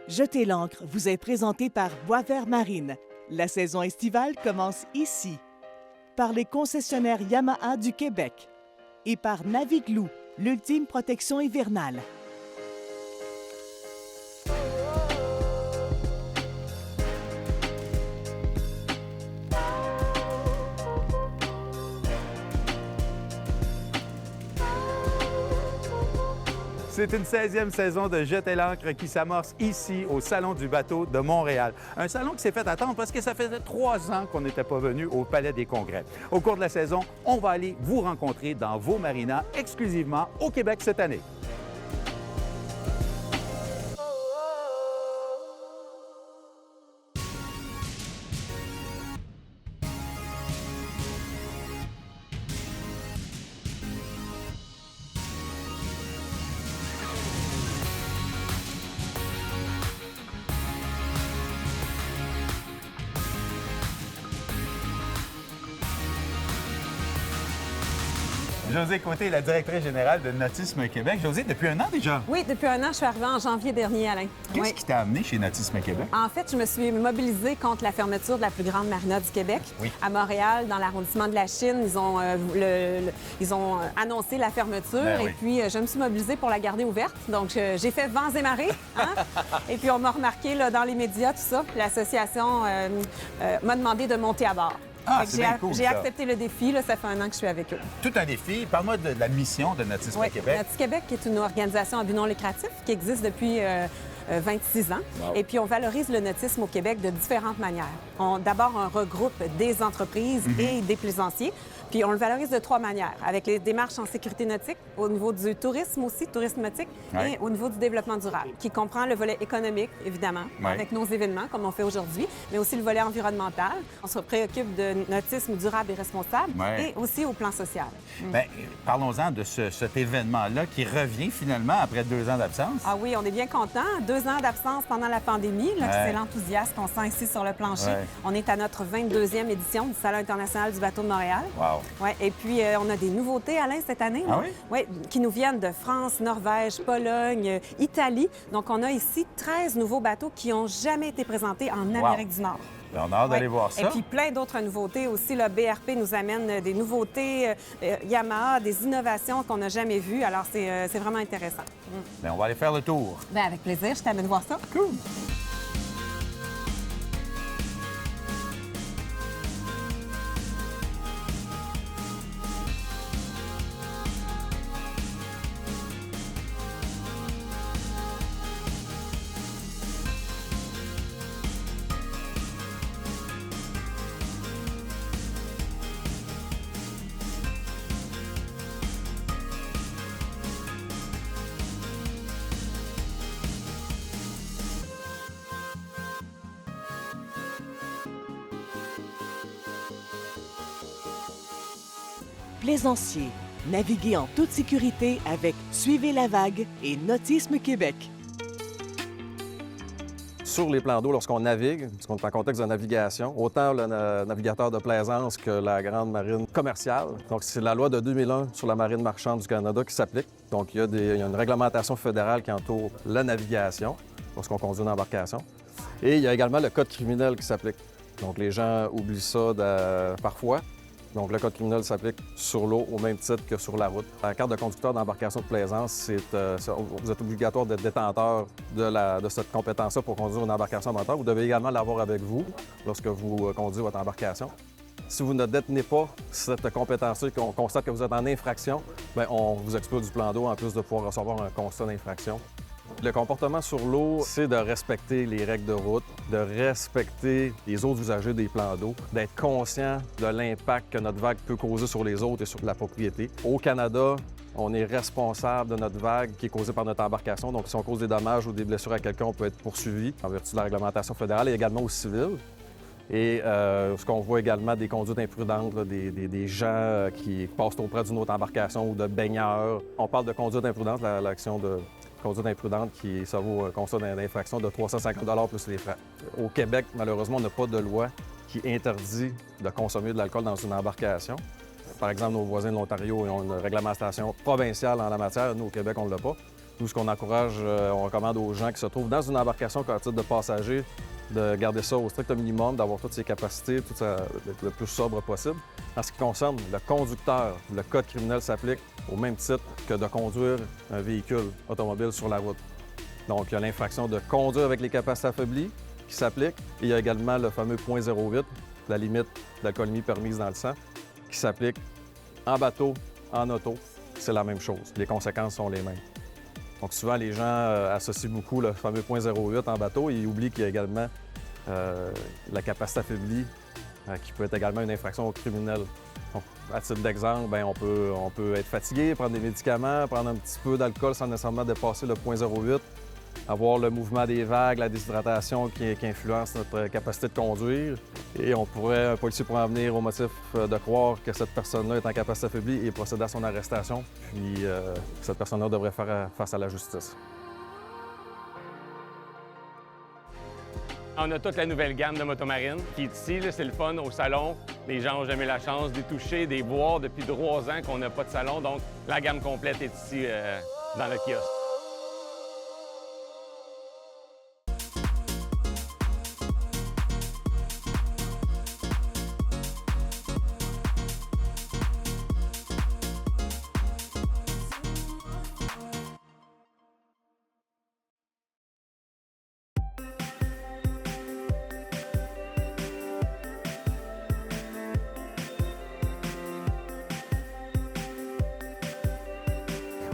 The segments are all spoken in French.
Jetez l'ancre vous est présenté par Boisvert Marine. La saison estivale commence ici. Par les concessionnaires Yamaha du Québec. Et par Naviglou, l'ultime protection hivernale. C'est une 16e saison de Jeter l'ancre qui s'amorce ici au Salon du bateau de Montréal. Un salon qui s'est fait attendre parce que ça faisait 3 ans qu'on n'était pas venu au Palais des Congrès. Au cours de la saison, on va aller vous rencontrer dans vos marinas exclusivement au Québec cette année. Josée Côté, la directrice générale de Nautisme Québec. Josée, depuis un an déjà? Oui, depuis un an. Je suis arrivée en janvier dernier, Alain. Qu'est-ce qui t'a amené chez Nautisme Québec? En fait, je me suis mobilisée contre la fermeture de la plus grande marina du Québec. Oui. À Montréal, dans l'arrondissement de la Chine, ils ont annoncé la fermeture. Ben oui. Et puis, je me suis mobilisée pour la garder ouverte. Donc, j'ai fait vents et marées. Hein? Et puis, on m'a remarqué là, dans les médias, tout ça. L'association m'a demandé de monter à bord. Ah, Fait que c'est bien cool, j'ai ça. accepté le défi. Là, ça fait un an que je suis avec eux. Tout un défi. Parle-moi de la mission de Nautisme Oui, Québec. Nautisme Québec est une organisation à but non lucratif qui existe depuis 26 ans. Wow. Et puis, on valorise le nautisme au Québec de différentes manières. D'abord, on regroupe des entreprises et des plaisanciers. Puis, on le valorise de 3 manières. Avec les démarches en sécurité nautique, au niveau du tourisme aussi, tourisme nautique, Ouais. et au niveau du développement durable, qui comprend le volet économique, évidemment, Ouais. avec nos événements, comme on fait aujourd'hui, mais aussi le volet environnemental. On se préoccupe de nautisme durable et responsable, Ouais. et aussi au plan social. Bien, parlons-en de cet événement-là qui revient finalement après 2 ans d'absence. Ah oui, on est bien contents. 2 ans d'absence pendant la pandémie. Là, Ouais. C'est l'enthousiasme qu'on sent ici sur le plancher. Ouais. On est à notre 22e édition du Salon international du bateau de Montréal. Wow. Ouais, et puis, on a des nouveautés, Alain, cette année. Ah là. oui? Ouais, qui nous viennent de France, Norvège, Pologne, Italie. Donc, on a ici 13 nouveaux bateaux qui n'ont jamais été présentés en Amérique du Nord. Bien, on a hâte d'aller Ouais. voir ça. Et puis plein d'autres nouveautés aussi. Le BRP nous amène des nouveautés, Yamaha, des innovations qu'on n'a jamais vues. Alors, c'est vraiment intéressant. Bien, on va aller faire le tour. Bien, avec plaisir, je t'amène voir ça. Cool. Plaisanciers, naviguez en toute sécurité avec Suivez la vague et Nautisme Québec. Sur les plans d'eau, lorsqu'on navigue, parce qu'on est en contexte de navigation, autant le navigateur de plaisance que la grande marine commerciale. Donc, c'est la loi de 2001 sur la marine marchande du Canada qui s'applique. Donc, il y a une réglementation fédérale qui entoure la navigation lorsqu'on conduit une embarcation. Et il y a également le code criminel qui s'applique. Donc, les gens oublient ça parfois. Donc, le code criminel s'applique sur l'eau au même titre que sur la route. La carte de conducteur d'embarcation de plaisance, vous êtes obligatoire d'être détenteur de cette compétence-là pour conduire une embarcation à moteur. Vous devez également l'avoir avec vous lorsque vous conduisez votre embarcation. Si vous ne détenez pas cette compétence-là et qu'on constate que vous êtes en infraction, bien, on vous exclut du plan d'eau en plus de pouvoir recevoir un constat d'infraction. Le comportement sur l'eau, c'est de respecter les règles de route, de respecter les autres usagers des plans d'eau, d'être conscient de l'impact que notre vague peut causer sur les autres et sur la propriété. Au Canada, on est responsable de notre vague qui est causée par notre embarcation. Donc, si on cause des dommages ou des blessures à quelqu'un, on peut être poursuivi en vertu de la réglementation fédérale et également au civil. Et ce qu'on voit également, des conduites imprudentes, là, des gens qui passent auprès d'une autre embarcation ou de baigneurs. On parle de conduite imprudente, l'action de conduite imprudente ça vaut un constat d'infraction de 350 plus les frais. Au Québec, malheureusement, on n'a pas de loi qui interdit de consommer de l'alcool dans une embarcation. Par exemple, nos voisins de l'Ontario ont une réglementation provinciale en la matière. Nous, au Québec, on ne l'a pas. Nous, ce qu'on encourage, on recommande aux gens qui se trouvent dans une embarcation à titre de passager de garder ça au strict minimum, d'avoir toutes ses capacités, le plus sobre possible. En ce qui concerne le conducteur, le code criminel s'applique au même titre que de conduire un véhicule automobile sur la route. Donc, il y a l'infraction de conduire avec les capacités affaiblies qui s'applique. Et il y a également le fameux .08, la limite d'alcoolémie permise dans le sang, qui s'applique en bateau, en auto. C'est la même chose. Les conséquences sont les mêmes. Donc, souvent, les gens associent beaucoup le fameux .08 en bateau et ils oublient qu'il y a également la capacité affaiblie qui peut être également une infraction criminelle. Donc, à titre d'exemple, on peut être fatigué, prendre des médicaments, prendre un petit peu d'alcool sans nécessairement dépasser le .08, avoir le mouvement des vagues, la déshydratation qui influence notre capacité de conduire. Et un policier pourrait en venir au motif de croire que cette personne-là est en capacité affaiblie et procéder à son arrestation. Puis cette personne-là devrait faire face à la justice. On a toute la nouvelle gamme de motomarines qui est ici. C'est le fun au salon. Les gens n'ont jamais la chance d'y toucher, d'y voir depuis 3 ans qu'on n'a pas de salon. Donc, la gamme complète est ici dans le kiosque.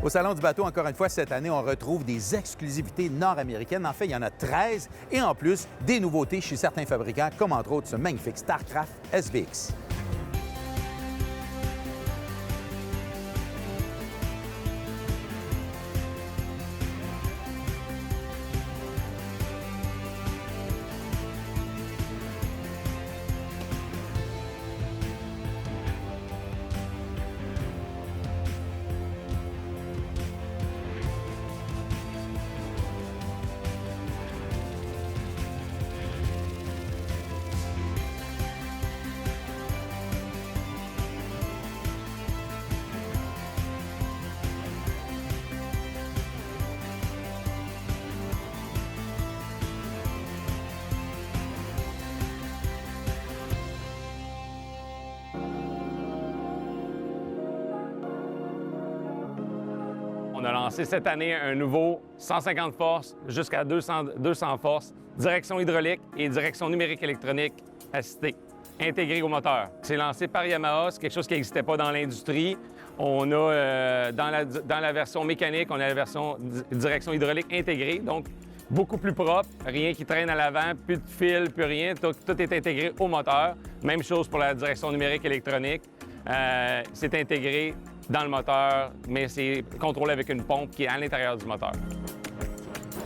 Au Salon du bateau, encore une fois, cette année, on retrouve des exclusivités nord-américaines. En fait, il y en a 13 et en plus, des nouveautés chez certains fabricants, comme entre autres ce magnifique StarCraft SVX. On a lancé cette année un nouveau 150 forces jusqu'à 200 forces, direction hydraulique et direction numérique électronique assistée, intégrée au moteur. C'est lancé par Yamaha, c'est quelque chose qui n'existait pas dans l'industrie. On a, dans la version mécanique, on a la version direction hydraulique intégrée, donc beaucoup plus propre, rien qui traîne à l'avant, plus de fil, plus rien, tout est intégré au moteur. Même chose pour la direction numérique électronique. C'est intégré dans le moteur, mais c'est contrôlé avec une pompe qui est à l'intérieur du moteur.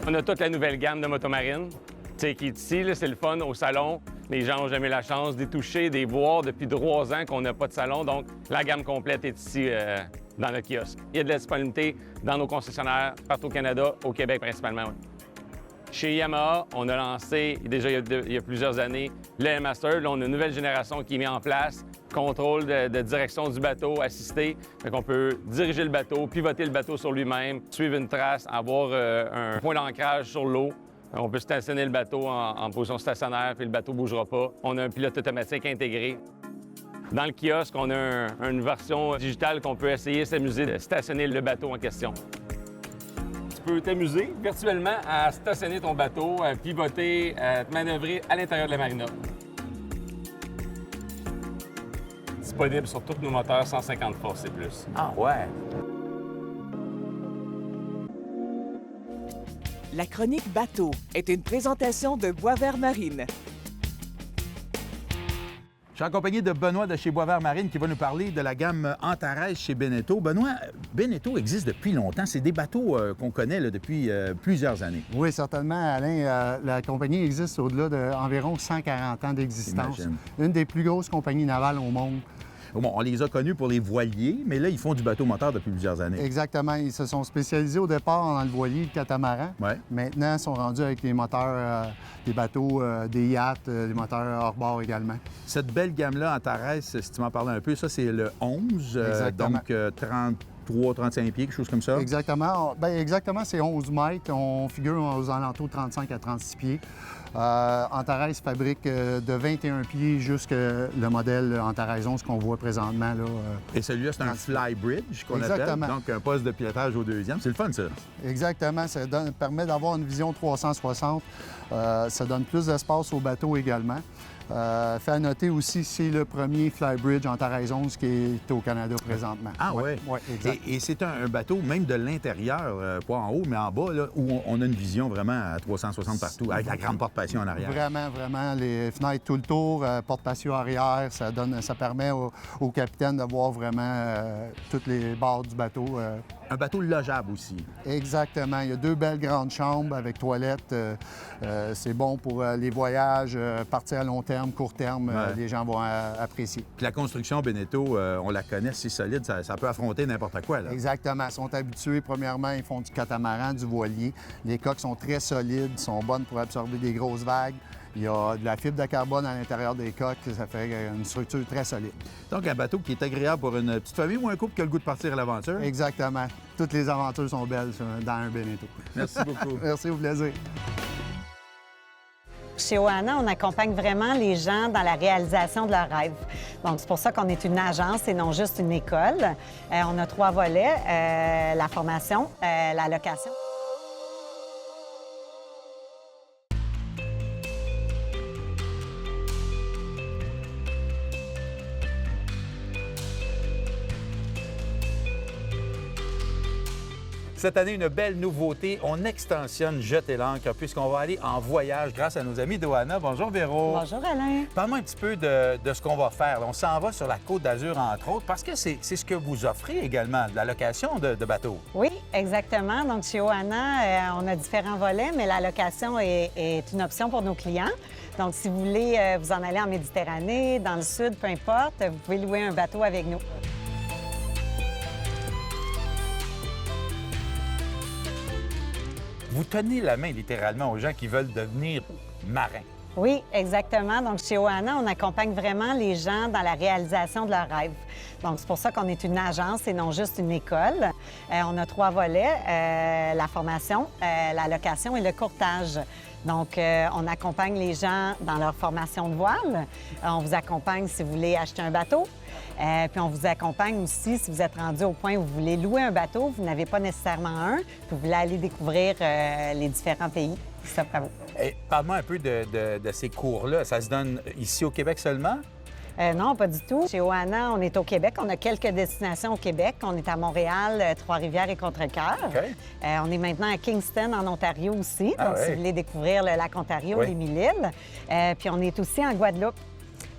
On a toute la nouvelle gamme de motomarines qui est ici. C'est le fun au salon. Les gens n'ont jamais la chance d'y toucher, d'y voir depuis 3 ans qu'on n'a pas de salon. Donc, la gamme complète est ici dans le kiosque. Il y a de la disponibilité dans nos concessionnaires partout au Canada, au Québec principalement. Oui. Chez Yamaha, on a lancé, déjà il y a plusieurs années, le M-Master. Là, on a une nouvelle génération qui est mise en place. Contrôle de direction du bateau assisté. Donc, on peut diriger le bateau, pivoter le bateau sur lui-même, suivre une trace, avoir un point d'ancrage sur l'eau. On peut stationner le bateau en position stationnaire, puis le bateau ne bougera pas. On a un pilote automatique intégré. Dans le kiosque, on a une version digitale qu'on peut essayer, s'amuser de stationner le bateau en question. Tu peux t'amuser virtuellement à stationner ton bateau, à pivoter, à te manœuvrer à l'intérieur de la marina. Disponible sur tous nos moteurs 150 forces et plus. Ah ouais! La chronique Bateau est une présentation de Boisvert Marine. Je suis accompagné de Benoît de chez Boisvert Marine qui va nous parler de la gamme Antares chez Beneteau. Benoît, Beneteau existe depuis longtemps. C'est des bateaux qu'on connaît là, depuis plusieurs années. Oui, certainement, Alain. La compagnie existe au-delà d'environ 140 ans d'existence. J'imagine. Une des plus grosses compagnies navales au monde. Bon, on les a connus pour les voiliers, mais là, ils font du bateau moteur depuis plusieurs années. Exactement. Ils se sont spécialisés au départ dans le voilier, le catamaran. Ouais. Maintenant, ils sont rendus avec les moteurs des bateaux, des yachts, des moteurs hors-bord également. Cette belle gamme-là, Antares, si tu m'en parlais un peu, ça, c'est le 11, Exactement. donc 35 pieds, quelque chose comme ça? Exactement. Exactement, c'est 11 mètres. On figure aux alentours de 35 à 36 pieds. Antares fabrique de 21 pieds jusqu'à le modèle Antares 11 qu'on voit présentement. Là, Et celui-là, c'est un fly bridge qu'on appelle. Exactement. Donc, un poste de pilotage au deuxième. C'est le fun, ça. Exactement. Ça permet d'avoir une vision 360. Ça donne plus d'espace au bateau également. Fait à noter aussi, c'est le premier flybridge Antares 11 qui est au Canada présentement. Ah oui? Ouais, exact. Et c'est un bateau, même de l'intérieur, pas en haut, mais en bas, là, où on a une vision vraiment à 360 partout, avec la grande porte patio en arrière. Vraiment, vraiment. Les fenêtres tout le tour, porte patio arrière, ça permet au capitaine de voir vraiment toutes les barres du bateau. Un bateau logeable aussi. Exactement. Il y a 2 belles grandes chambres avec toilettes. C'est bon pour les voyages, partir à long terme, court terme. Ouais. Les gens vont apprécier. Puis la construction Beneteau, on la connaît, c'est solide, ça peut affronter n'importe quoi, là. Exactement. Ils sont habitués. Premièrement, ils font du catamaran, du voilier. Les coques sont très solides, sont bonnes pour absorber des grosses vagues. Il y a de la fibre de carbone à l'intérieur des coques. Ça fait une structure très solide. Donc, un bateau qui est agréable pour une petite famille ou un couple qui a le goût de partir à l'aventure. Exactement. Toutes les aventures sont belles dans un Beneteau. Merci beaucoup. Merci, au plaisir. Chez Ohana, on accompagne vraiment les gens dans la réalisation de leurs rêves. Donc, c'est pour ça qu'on est une agence et non juste une école. On a 3 volets, la formation, la location. Cette année, une belle nouveauté. On extensionne Jeter l'ancre puisqu'on va aller en voyage grâce à nos amis d'Ohana. Bonjour, Véro. Bonjour, Alain. Parle-moi un petit peu de ce qu'on va faire. On s'en va sur la Côte d'Azur, entre autres, parce que c'est ce que vous offrez également, de la location de bateaux. Oui, exactement. Donc, chez Ohana, on a différents volets, mais la location est une option pour nos clients. Donc, si vous voulez vous en aller en Méditerranée, dans le sud, peu importe, vous pouvez louer un bateau avec nous. Vous tenez la main littéralement aux gens qui veulent devenir marins. Oui, exactement. Donc, chez Ohana, on accompagne vraiment les gens dans la réalisation de leurs rêves. Donc, c'est pour ça qu'on est une agence et non juste une école. On a 3 volets, la formation, la location et le courtage. Donc, on accompagne les gens dans leur formation de voile. On vous accompagne si vous voulez acheter un bateau. Puis on vous accompagne aussi si vous êtes rendu au point où vous voulez louer un bateau, vous n'avez pas nécessairement un, puis vous voulez aller découvrir les différents pays qui s'offrent à vous. Parle-moi un peu de ces cours-là. Ça se donne ici au Québec seulement? Non, pas du tout. Chez Ohana, on est au Québec. On a quelques destinations au Québec. On est à Montréal, Trois-Rivières et Contrecœur. OK. On est maintenant à Kingston, en Ontario aussi. Ah Donc, ouais. si vous voulez découvrir le lac Ontario, Oui. les 1000 îles. Puis on est aussi en Guadeloupe.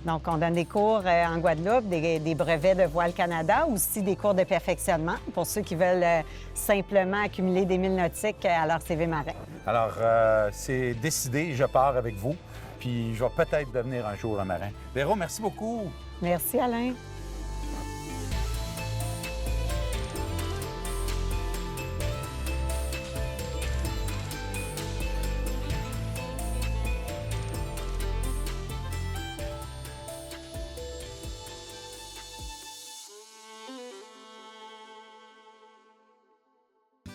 Donc, on donne des cours en Guadeloupe, des brevets de Voile Canada, aussi des cours de perfectionnement pour ceux qui veulent simplement accumuler des milles nautiques à leur CV marin. Alors, c'est décidé, je pars avec vous, puis je vais peut-être devenir un jour un marin. Véro, merci beaucoup. Merci, Alain.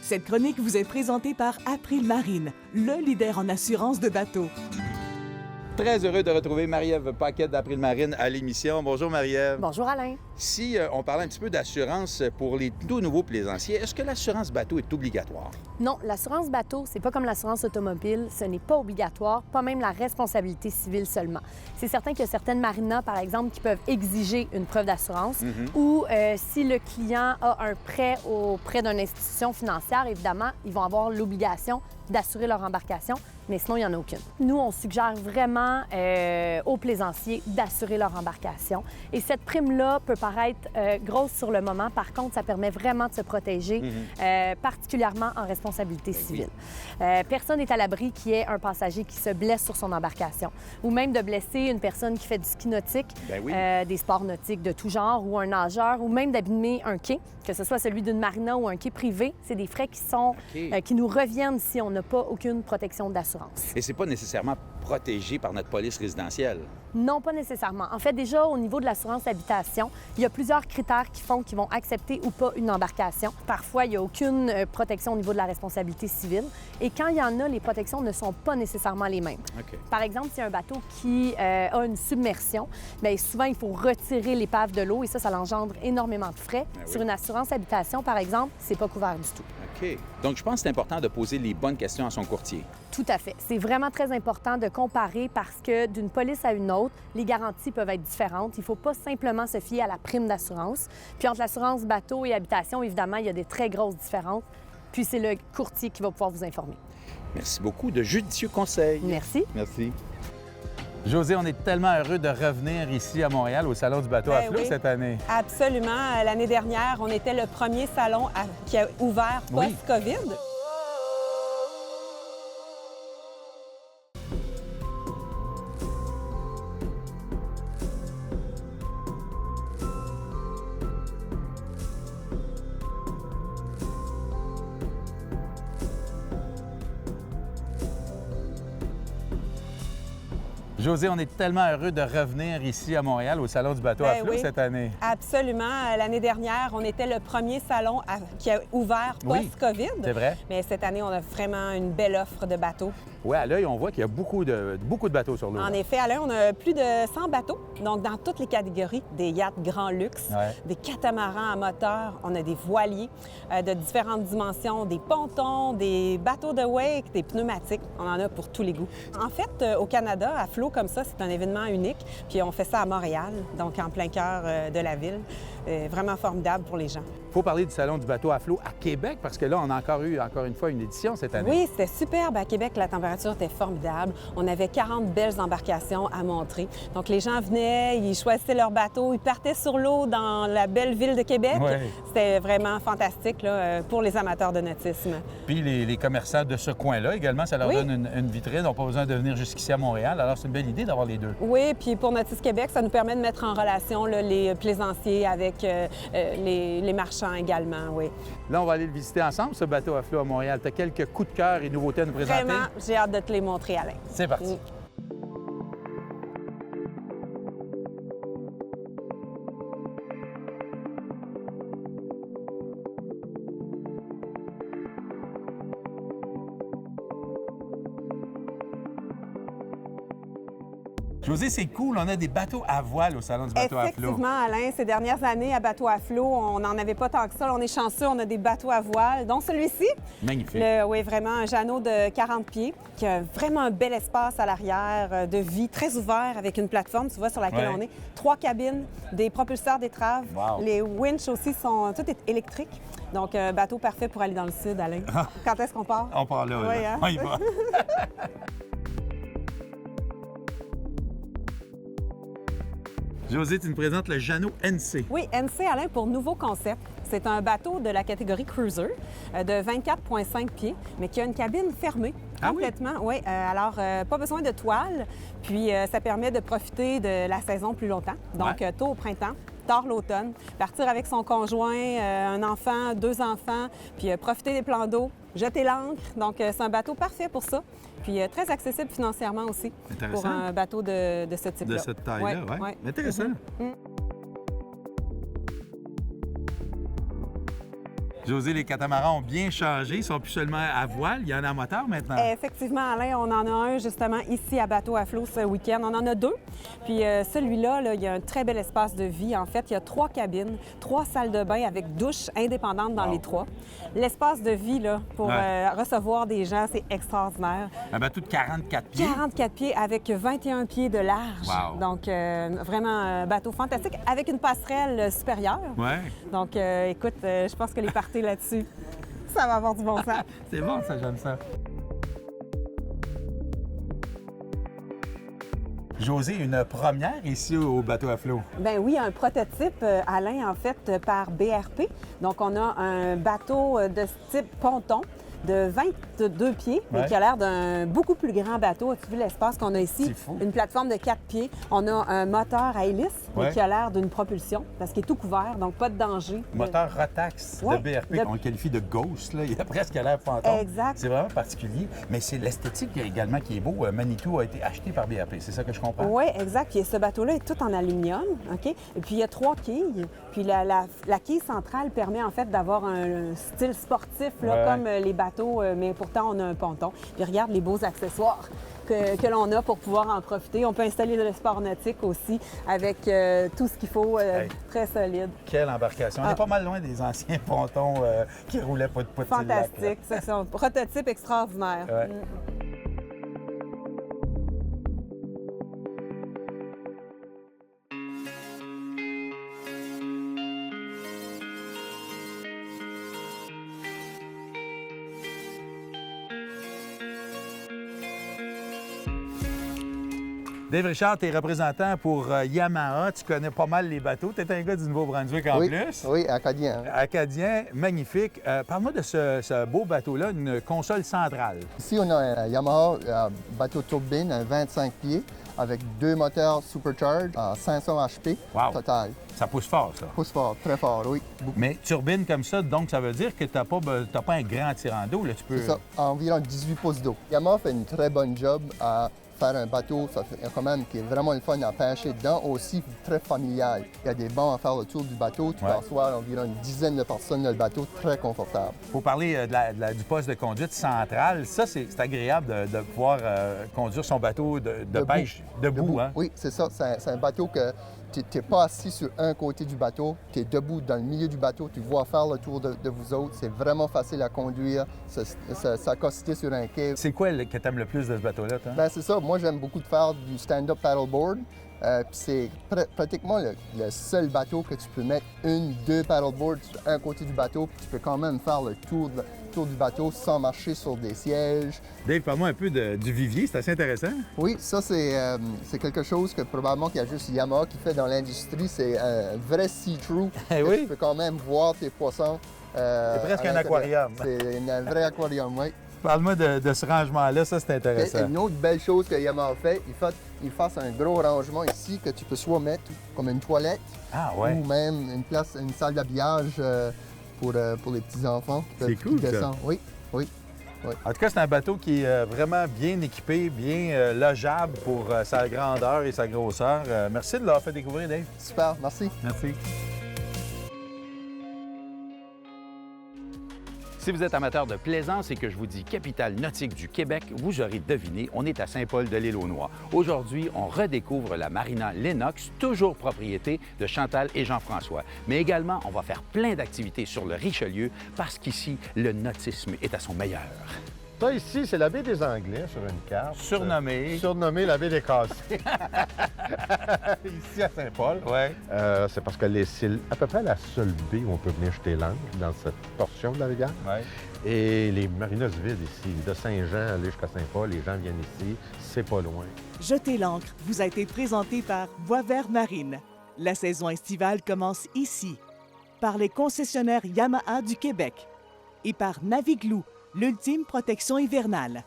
Cette chronique vous est présentée par April Marine, le leader en assurance de bateau. Très heureux de retrouver Marie-Ève Paquette d'April Marine à l'émission. Bonjour Marie-Ève. Bonjour Alain. Si on parlait un petit peu d'assurance pour les tout nouveaux plaisanciers, est-ce que l'assurance bateau est obligatoire? Non, l'assurance bateau, c'est pas comme l'assurance automobile, ce n'est pas obligatoire, pas même la responsabilité civile seulement. C'est certain qu'il y a certaines marinas, par exemple, qui peuvent exiger une preuve d'assurance ou si le client a un prêt auprès d'une institution financière, évidemment, ils vont avoir l'obligation d'assurer leur embarcation, mais sinon, il n'y en a aucune. Nous, on suggère vraiment aux plaisanciers d'assurer leur embarcation. Et cette prime-là peut paraître grosse sur le moment. Par contre, ça permet vraiment de se protéger, particulièrement en responsabilité civile. Personne n'est à l'abri qu'il y ait un passager qui se blesse sur son embarcation ou même de blesser une personne qui fait du ski nautique, des sports nautiques de tout genre ou un nageur ou même d'abîmer un quai, que ce soit celui d'une marina ou un quai privé. C'est des frais qui sont qui nous reviennent si on n'a pas aucune protection d'assurance. Et c'est pas nécessairement protégé par notre police résidentielle. Non, pas nécessairement. En fait, déjà, au niveau de l'assurance habitation, il y a plusieurs critères qui font qu'ils vont accepter ou pas une embarcation. Parfois, il n'y a aucune protection au niveau de la responsabilité civile. Et quand il y en a, les protections ne sont pas nécessairement les mêmes. OK. Par exemple, s'il y a un bateau qui a une submersion, bien, souvent, il faut retirer l'épave de l'eau et ça engendre énormément de frais. Ben oui. Sur une assurance habitation, par exemple, c'est pas couvert du tout. OK. Donc, je pense que c'est important de poser les bonnes questions à son courtier. Tout à fait. C'est vraiment très important de comparer parce que d'une police à une autre, les garanties peuvent être différentes. Il ne faut pas simplement se fier à la prime d'assurance. Puis entre l'assurance bateau et habitation, évidemment, il y a des très grosses différences. Puis c'est le courtier qui va pouvoir vous informer. Merci beaucoup de judicieux conseils. Merci. Merci. Josée, on est tellement heureux de revenir ici à Montréal au Salon du bateau à flot oui. cette année. Absolument. L'année dernière, on était le premier salon qui a ouvert Oui. post-COVID. Josée, on est tellement heureux de revenir ici à Montréal au Salon du bateau à flot oui. cette année. Absolument. L'année dernière, on était le premier salon qui a ouvert Oui. post-COVID. C'est vrai? Mais cette année, on a vraiment une belle offre de bateaux. Oui, à l'œil, on voit qu'il y a beaucoup de bateaux sur l'eau. En effet, Alain, on a plus de 100 bateaux, donc dans toutes les catégories, des yachts grand luxe, Ouais. des catamarans à moteur, on a des voiliers de différentes dimensions, des pontons, des bateaux de wake, des pneumatiques, on en a pour tous les goûts. En fait, au Canada, à flot comme ça, c'est un événement unique, puis on fait ça à Montréal, donc en plein cœur de la ville. Vraiment formidable pour les gens. Il faut parler du Salon du bateau à flot à Québec parce que là, on a encore eu, une fois, une édition cette année. Oui, c'était superbe. À Québec, la température était formidable. On avait 40 belles embarcations à montrer. Donc, les gens venaient, ils choisissaient leur bateau, ils partaient sur l'eau dans la belle ville de Québec. Ouais. C'était vraiment fantastique là, pour les amateurs de nautisme. Puis les commerçants de ce coin-là également, ça leur Oui. donne une vitrine. Ils n'ont pas besoin de venir jusqu'ici à Montréal. Alors, c'est une belle idée d'avoir les deux. Oui, puis pour Nautisme Québec, ça nous permet de mettre en relation là, les plaisanciers avec les marchands également, oui. Là, on va aller le visiter ensemble, ce bateau à flot à Montréal. Tu as quelques coups de cœur et nouveautés à nous présenter? Vraiment, j'ai hâte de te les montrer, Alain. C'est parti. Mm. Josée, c'est cool. On a des bateaux à voile au Salon du bateau à flot. Effectivement, Alain, ces dernières années, à bateau à flot, on n'en avait pas tant que ça. On est chanceux, on a des bateaux à voile, dont celui-ci. Magnifique. Oui, vraiment, un Jeannot de 40 pieds, qui a vraiment un bel espace à l'arrière, de vie, très ouvert, avec une plateforme, tu vois, sur laquelle Ouais. on est. 3 cabines, des propulseurs d'étrave. Wow. Les winches aussi sont... Tout est électrique. Donc, bateau parfait pour aller dans le sud, Alain. Quand est-ce qu'on part? On part là. Oui, là. hein? On y va. Josée, tu nous présentes le Jeannot NC. Oui, NC, Alain, pour nouveau concept. C'est un bateau de la catégorie cruiser de 24,5 pieds, mais qui a une cabine fermée Ah oui? complètement. Oui, alors pas besoin de toile. Puis ça permet de profiter de la saison plus longtemps. Donc Ouais. tôt au printemps, tard l'automne, partir avec son conjoint, un enfant, 2 enfants, puis profiter des plans d'eau, jeter l'ancre. Donc c'est un bateau parfait pour ça. Puis très accessible financièrement aussi Intéressant. pour un bateau de ce type-là. De cette taille-là, oui. Ouais. Intéressant. Josée, les catamarans ont bien changé. Ils sont plus seulement à voile. Il y en a à moteur maintenant. Effectivement, Alain, on en a un justement ici à Bateau à flot ce week-end. On en a 2. Puis celui-là, là, il y a un très bel espace de vie. En fait, il y a 3 cabines, 3 salles de bain avec douche indépendante dans Wow. les 3. L'espace de vie là, pour Ouais. recevoir des gens, c'est extraordinaire. Un bateau de 44 pieds. 44 pieds avec 21 pieds de large. Wow. Donc, vraiment un bateau fantastique avec une passerelle supérieure. Ouais. Donc, écoute, je pense que les parties là-dessus, ça va avoir du bon sens. C'est bon, ça, j'aime ça. Josée, une première ici au bateau à flot. Ben oui, un prototype, Alain, en fait, par BRP. Donc, on a un bateau de ce type ponton, de 22 pieds, mais Ouais. qui a l'air d'un beaucoup plus grand bateau. As-tu vu l'espace qu'on a ici? C'est fou. Une plateforme de 4 pieds. On a un moteur à hélice, mais Ouais. qui a l'air d'une propulsion, parce qu'il est tout couvert, donc pas de danger. Moteur Rotax Ouais, de BRP, de- on le qualifie de ghost, là. Il a presque l'air fantôme. Exact. C'est vraiment particulier, mais c'est l'esthétique également qui est beau. Manitou a été acheté par BRP, c'est ça que je comprends? Oui, exact. Puis ce bateau-là est tout en aluminium, OK? Et puis il y a 3 quilles. Puis la quille centrale permet en fait d'avoir un style sportif, là, Ouais. comme les bateaux, mais pourtant on a un ponton. Puis regarde les beaux accessoires que l'on a pour pouvoir en profiter. On peut installer le sport nautique aussi avec tout ce qu'il faut, Hey. très solide. Quelle embarcation. On Ah. est pas mal loin des anciens pontons qui roulaient pas de potes. Fantastique. C'est un prototype extraordinaire. Ouais. Dave Richard, tu es représentant pour Yamaha. Tu connais pas mal les bateaux. Tu es un gars du Nouveau-Brunswick en Oui, plus. oui, acadien. Acadien, magnifique. Parle-moi de ce beau bateau-là, une console centrale. Ici, on a un Yamaha bateau turbine, un 25 pieds, avec 2 moteurs supercharged à 500 HP Wow. total. Ça pousse fort, ça. Pousse fort, très fort, oui. Beaucoup. Mais turbine comme ça, donc ça veut dire que tu n'as pas un grand tirant d'eau. Là, tu peux... C'est ça, environ 18 pouces d'eau. Yamaha fait une très bonne job à faire un bateau, ça fait quand même qui est vraiment le fun à pêcher dedans, aussi très familial. Il y a des bancs à faire le tour du bateau, tu Ouais. peux asseoir environ une dizaine de personnes dans le bateau, très confortable. Pour parler du poste de conduite central, ça, c'est agréable de pouvoir conduire son bateau de Debout. pêche debout. Hein? Oui, c'est ça. C'est un bateau que tu n'es pas assis sur un côté du bateau, tu es debout dans le milieu du bateau, tu vois faire le tour de vous autres. C'est vraiment facile à conduire, s'accoster sur un quai. C'est quoi que tu aimes le plus de ce bateau-là, toi? Ben, c'est ça. Moi, j'aime beaucoup de faire du stand-up paddleboard. Puis c'est pratiquement le seul bateau que tu peux mettre 2 paddleboards sur un côté du bateau, puis tu peux quand même faire le tour du bateau sans marcher sur des sièges. Dave, parle-moi un peu du vivier, c'est assez intéressant. Oui, ça, c'est quelque chose que probablement qu'il y a juste Yamaha qui fait dans l'industrie. C'est un vrai see-through. Eh que oui? Tu peux quand même voir tes poissons. C'est presque à un l'intérieur. aquarium. C'est un vrai aquarium, oui. Parle-moi de ce rangement-là, ça, c'est Et intéressant. une autre belle chose que Yamaha fait, il fait un gros rangement ici que tu peux soit mettre comme une toilette Ah ouais. ou même une salle d'habillage pour les petits-enfants. C'est cool, ça. Descendent. Oui, oui. En tout cas, c'est un bateau qui est vraiment bien équipé, bien logeable pour sa grandeur et sa grosseur. Merci de l'avoir fait découvrir, Dave. Super, merci. Merci. Si vous êtes amateur de plaisance et que je vous dis capitale nautique du Québec, vous aurez deviné, on est à Saint-Paul-de-l'Île-aux-Noix. Aujourd'hui, on redécouvre la marina Lennox, toujours propriété de Chantal et Jean-François. Mais également, on va faire plein d'activités sur le Richelieu parce qu'ici, le nautisme est à son meilleur. Ça, ici, c'est la baie des Anglais sur une carte. Surnommé. Surnommée la baie des Cassés. Ici, à Saint-Paul. Ouais. C'est parce que c'est à peu près la seule baie où on peut venir jeter l'angle dans cette portion de la rivière. Ouais. Et les marinas vides ici, de Saint-Jean aller jusqu'à Saint-Paul, les gens viennent ici, c'est pas loin. Jetez l'ancre vous a été présenté par Boisvert Marine. La saison estivale commence ici. Par les concessionnaires Yamaha du Québec. Et par Naviglou, l'ultime protection hivernale.